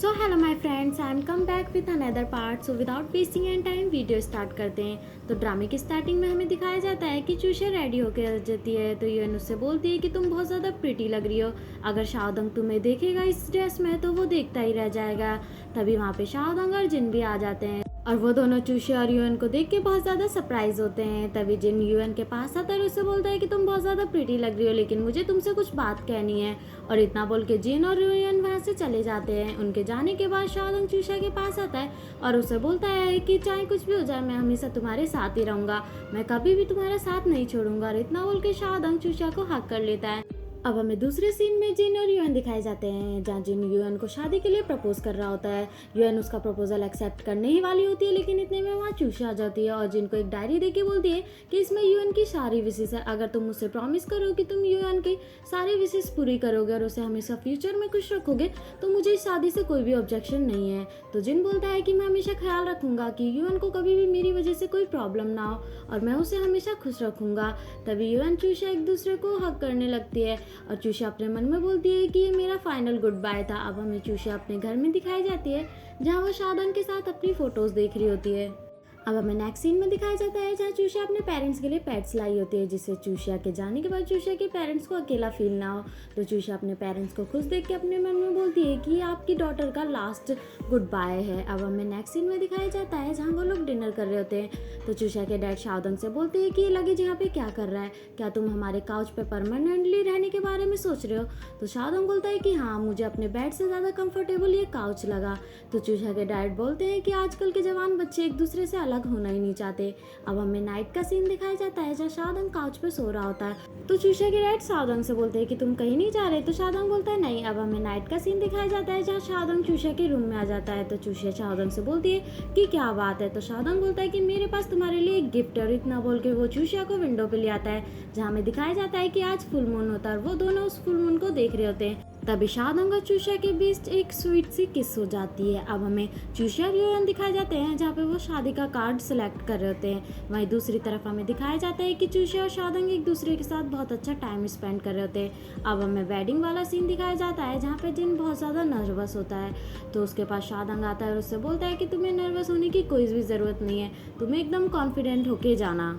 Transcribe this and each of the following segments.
So hello my friends, I am come back with another part. So without wasting and time video start करते हैं। तो ड्रामे की starting में हमें दिखाया जाता है कि चूषा रेडी होकर जाती है तो यूएन उससे बोलती है कि तुम बहुत ज़्यादा प्रिटी लग रही हो। अगर शाओदंग तुम्हें देखेगा इस ड्रेस में तो वो देखता ही रह जाएगा। तभी वहाँ पे शाओदंग और जिन भी आ जाते हैं और वो दोनों चूषा और यूएन को देख के बहुत ज़्यादा सरप्राइज होते हैं। तभी जिन यूएन के पास आता है और उससे बोलता है कि तुम बहुत ज़्यादा प्रिटी लग रही हो, लेकिन मुझे तुमसे कुछ बात कहनी है। और इतना बोल के जिन और यूएन वहाँ से चले जाते हैं। उनके जाने के बाद शाओदंग चूषा के पास आता है और उसे बोलता है कि चाहे कुछ भी हो जाए मैं हमेशा तुम्हारे साथ ही रहूँगा, मैं कभी भी तुम्हारा साथ नहीं छोड़ूंगा। और इतना बोल के शाओदंग चूषा को हक कर लेता है। अब हमें दूसरे सीन में जिन और यूएन दिखाए जाते हैं, जहाँ जिन यूएन को शादी के लिए प्रपोज कर रहा होता है। यूएन उसका प्रपोजल एक्सेप्ट करने ही वाली होती है, लेकिन इतने में वहाँ चूषा आ जाती है और जिन को एक डायरी देके बोलती है कि इसमें यूएन की सारी विशेष है। अगर तुम मुझसे प्रॉमिस करो कि तुम यूएन की सारी विशेष पूरी करोगे और उसे हमेशा फ्यूचर में खुश रखोगे तो मुझे इस शादी से कोई भी ऑब्जेक्शन नहीं है। तो जिन बोलता है कि मैं हमेशा ख्याल रखूंगा कि यूएन को कभी भी मेरी वजह से कोई प्रॉब्लम ना हो और मैं उसे हमेशा खुश रखूंगा। तभी यूएन चूषा एक दूसरे को हक करने लगती है और चूषा अपने मन में बोलती है कि ये मेरा फाइनल गुड बाय था। अब हमें चूषा अपने घर में दिखाई जाती है, जहाँ वो शाओदंग के साथ अपनी फोटोज देख रही होती है। अब हमें नेक्स्ट सीन में दिखाया जाता है, जहाँ चूषा अपने पेरेंट्स के लिए पेट्स लाई होती है, जिससे चूषा के जाने के बाद चूषा के पेरेंट्स को अकेला फील ना हो। तो चूषा अपने पेरेंट्स को खुश देख के अपने मन में बोलती है कि ये आपकी डॉटर का लास्ट गुड बाय है। अब हमें नेक्स्ट सीन में दिखाया जाता है, जहाँ वो लोग डिनर कर रहे होते हैं। तो चूषा के डैड शाओदंग से बोलते हैं कि ये लगेज यहाँ पे क्या कर रहा है, क्या तुम हमारे काउच पे परमानेंटली रहने के बारे में सोच रहे हो। तो शाओदंग बोलता है कि हाँ, मुझे अपने बेड से ज़्यादा कंफर्टेबल ये काउच लगा। तो चूषा के डैड बोलते हैं कि आजकल के जवान बच्चे एक दूसरे से अलग होना ही नहीं चाहते। अब हमें नाइट का सीन दिखाया जाता है, जहाँ शाओदंग काउच पे सो रहा होता है। तो चूषा के डैड शाओदंग से बोलते हैं कि तुम कहीं नहीं जा रहे। तो शाओदंग बोलता है नहीं। अब हमें नाइट का सीन दिखाया जाता है, जहाँ शाओदंग चूषा के रूम में आ जाता है। तो चूषा शाओदंग से बोलती है कि क्या बात है। तो शाओदंग बोलता है कि मेरे पास तुम्हारे लिए एक गिफ्ट है। और इतना बोल के वो चूषा को विंडो पे ले आता है, जहाँ हमें दिखाया जाता है कि आज फुल मून होता है और वो दोनों उस फुल मून को देख रहे होते हैं। तभी शाओदंग और चूषा के बीच एक स्वीट सी किस हो जाती है। अब हमें चूषा और यूएन दिखाए जाते हैं, जहाँ पे वो शादी का कार्ड सिलेक्ट कर रहे होते हैं। वहीं दूसरी तरफ हमें दिखाया जाता है कि चूषा और शाओदंग एक दूसरे के साथ बहुत अच्छा टाइम स्पेंड कर रहे होते हैं। अब हमें वेडिंग वाला सीन दिखाया जाता है, जहाँ पे जिन बहुत ज़्यादा नर्वस होता है। तो उसके पास शाओदंग आता है और उससे बोलता है कि तुम्हें नर्वस होने की कोई भी ज़रूरत नहीं है, तुम्हें एकदम कॉन्फिडेंट होके जाना।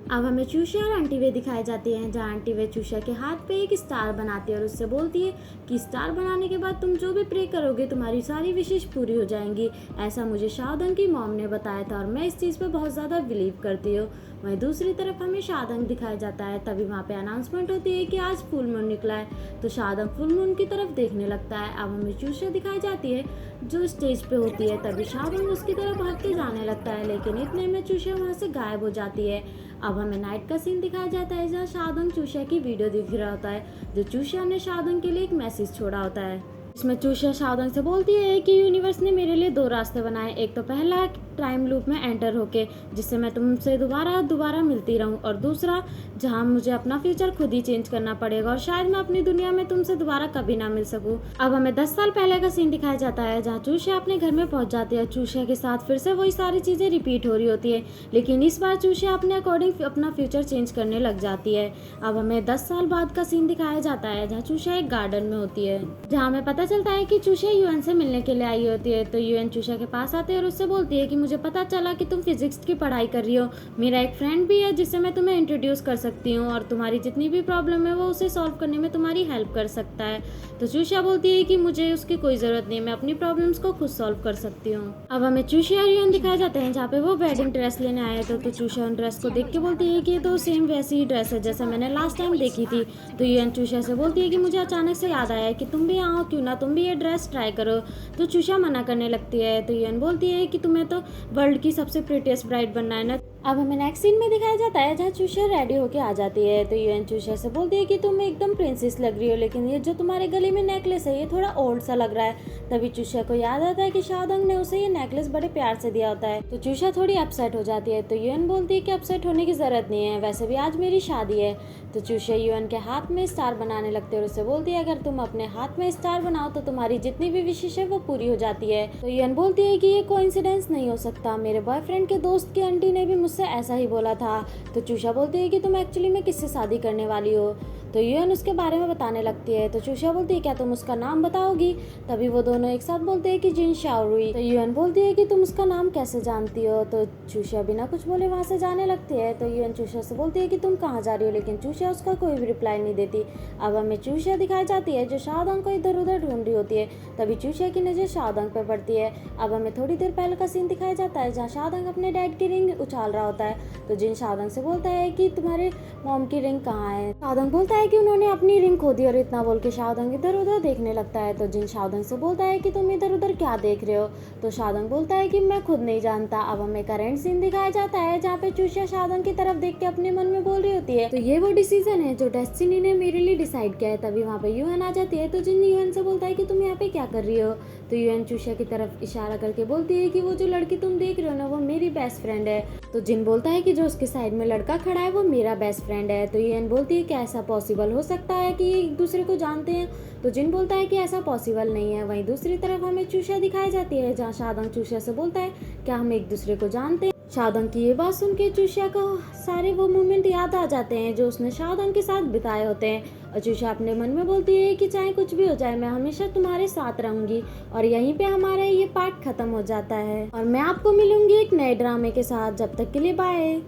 अब हमें चूषा और आंटी वे दिखाई जाती हैं, जहाँ आंटी वे चूषा के हाथ पे एक स्टार बनाती है और उससे बोलती है कि स्टार बनाने के बाद तुम जो भी प्रे करोगे तुम्हारी सारी विशेष पूरी हो जाएंगी। ऐसा मुझे शाओदंग की मॉम ने बताया था और मैं इस चीज़ पे बहुत ज़्यादा बिलीव करती हूँ। वहीं दूसरी तरफ हमें शाओदंग दिखाया जाता है। तभी वहाँ पे अनाउंसमेंट होती है कि आज फुल मून निकला है। तो शाओदंग फुल मून की तरफ देखने लगता है। अब हमें चूषा दिखाई जाती है जो स्टेज पे होती है। तभी शाओदंग उसकी तरफ भाग के जाने लगता है, लेकिन इतने में चूषा वहाँ से गायब हो जाती है। अब हमें नाइट का सीन दिखाया जाता है, जहाँ शाओदंग चूषा की वीडियो दिख रहा होता है, जो चूषा ने शाओदंग के लिए एक मैसेज छोड़ा होता है। इसमें चूषा शाओदंग से बोलती है कि यूनिवर्स ने मेरे लिए दो रास्ते बनाए, एक तो पहला टाइम लूप में एंटर होके जिससे मैं तुमसे दोबारा मिलती रहूं, और दूसरा जहां मुझे अपना फ्यूचर खुद ही चेंज करना पड़ेगा और शायद मैं अपनी दुनिया में तुमसे दोबारा कभी ना मिल सकूं। अब हमें 10 साल पहले का सीन दिखाया जाता है, जहाँ चूषा अपने घर में पहुंच जाती है। चूषा के साथ फिर से वही सारी चीज़ें रिपीट हो रही होती है, लेकिन इस बार चूषा अपने अकॉर्डिंग अपना फ्यूचर चेंज करने लग जाती है। अब हमें 10 साल बाद का सीन दिखाया जाता है, जहाँ चूषा एक गार्डन में होती है, जहाँ हमें पता चलता है कि चूषा यूएन से मिलने के लिए आई होती है। तो यूएन चूषा के पास आते हैं और उससे बोलती है कि मुझे पता चला कि तुम फिजिक्स की पढ़ाई कर रही हो, मेरा एक फ्रेंड भी है जिससे मैं तुम्हें इंट्रोड्यूस कर सकती हूँ और तुम्हारी जितनी भी प्रॉब्लम है वो उसे सॉल्व करने में तुम्हारी हेल्प कर सकता है। तो चूषा बोलती है कि मुझे उसकी कोई ज़रूरत नहीं, मैं अपनी प्रॉब्लम्स को खुद सॉल्व कर सकती हूँ। अब हमें चूषा और यूएन दिखाए जाते हैं, जहाँ पे वो वेडिंग ड्रेस लेने आए थे। तो चूषा उन ड्रेस को देख के बोलती है कि ये तो सेम वैसी ही ड्रेस है जैसे मैंने लास्ट टाइम देखी थी। तो यूएन चूषा से बोलती है कि मुझे अचानक से याद आया कि तुम भी आओ, क्यों ना तुम भी ये ड्रेस ट्राई करो। तो चूषा मना करने लगती है। तो यूएन बोलती है कि तुम्हें तो वर्ल्ड की सबसे प्रिटीएस्ट ब्राइड बनना है ना। अब हमें नेक्स्ट सीन में दिखाया जाता है, जहाँ चूषा रेडी होके आ जाती है। तो यूएन चूषा से बोलती है कि तुम एकदम प्रिंसेस लग रही हो, लेकिन ये जो तुम्हारे गले में नेकलेस है ये थोड़ा ओल्ड सा लग रहा है। तभी चूषा को याद आता है कि शाओदंग ने उसे ये नेकलेस बड़े प्यार से दिया होता है। तो चूषा थोड़ी अपसेट हो जाती है। तो यूएन बोलती है कि अपसेट होने की जरूरत नहीं है, वैसे भी आज मेरी शादी है। तो चूषा यूएन के हाथ में स्टार बनाने लगते हैं और उससे बोलती है अगर तुम अपने हाथ में स्टार बनाओ तो तुम्हारी जितनी भी विशेष है वो पूरी हो जाती है। तो यूएन बोलती है कि ये कोइंसिडेंस नहीं हो सकता, मेरे बॉयफ्रेंड के दोस्त की आंटी ने भी मुझसे ऐसा ही बोला था। तो चूषा बोलती है कि तुम एक्चुअली में किससे शादी करने वाली हो। तो यूएन उसके बारे में बताने लगती है। तो चूषा बोलती है क्या तुम उसका नाम बताओगी? तभी वो दोनों एक साथ बोलते हैं कि जिन शाओरुई। तो यूएन बोलती है कि तुम उसका नाम कैसे जानती हो? तो चूषा बिना कुछ बोले वहाँ से जाने लगती है। तो यूएन चूषा से बोलती है कि तुम कहाँ जा रही हो, लेकिन चूषा उसका कोई भी रिप्लाई नहीं देती। अब हमें चूषा दिखाई जाती है जो शाओदोंग को इधर उधर ढूंढ रही होती है। तभी चूषा की नज़र शाओदोंग पे पड़ती है। अब हमें थोड़ी देर पहले का सीन दिखाया जाता है जहाँ शाओदोंग अपने डैड की रिंग उछाल रहा होता है। तो जिन शाओदोंग से बोलता है कि तुम्हारे मॉम की रिंग कहाँ है? शाओदोंग बोलता है कि उन्होंने अपनी रिंग खो दी, और इतना बोल के शाओदोंग इधर उधर देखने लगता है। तो जिन शाओदोंग से बोलता है कि तुम इधर उधर क्या देख रहे हो? तो शाओदोंग बोलता है कि मैं खुद नहीं जानता। अब हमें करंट सीन दिखाया जाता है जहाँ पे चूषा शाओदोंग की तरफ देख के अपने मन में बोल रही होती है तो ये वो डिसीजन है जो डेस्टिनी ने मेरे लिए डिसाइड किया है। तभी वहाँ पे यूएन आ जाती है। तो जिन यूएन से बोलता है कि तुम यहाँ पे क्या कर रही हो? तो यूएन चूषा की तरफ इशारा करके बोलती है कि वो जो लड़की तुम देख रहे हो ना, वो मेरी बेस्ट फ्रेंड है। तो जिन बोलता है कि जो उसके साइड में लड़का खड़ा है वो मेरा बेस्ट फ्रेंड है। तो यूएन बोलती है कि ऐसा पॉसिबल हो सकता है कि ये एक दूसरे को जानते हैं? तो जिन बोलता है कि ऐसा पॉसिबल नहीं है। वहीं दूसरी तरफ हमें चूषा दिखाई जाती है जहाँ शाओदोंग चूषा से बोलता है क्या हम एक दूसरे को जानते हैं? शाओदोंग की ये बात सुन के चूषा को सारे वो मोमेंट याद आ जाते हैं जो उसने शाओदोंग के साथ बिताए होते हैं। और चूषा अपने मन में बोलती है कि चाहे कुछ भी हो जाए मैं हमेशा तुम्हारे साथ रहूंगी। और यहीं पे हमारा ये पार्ट खत्म हो जाता है और मैं आपको मिलूंगी एक नए ड्रामे के साथ। जब तक के लिए बाय।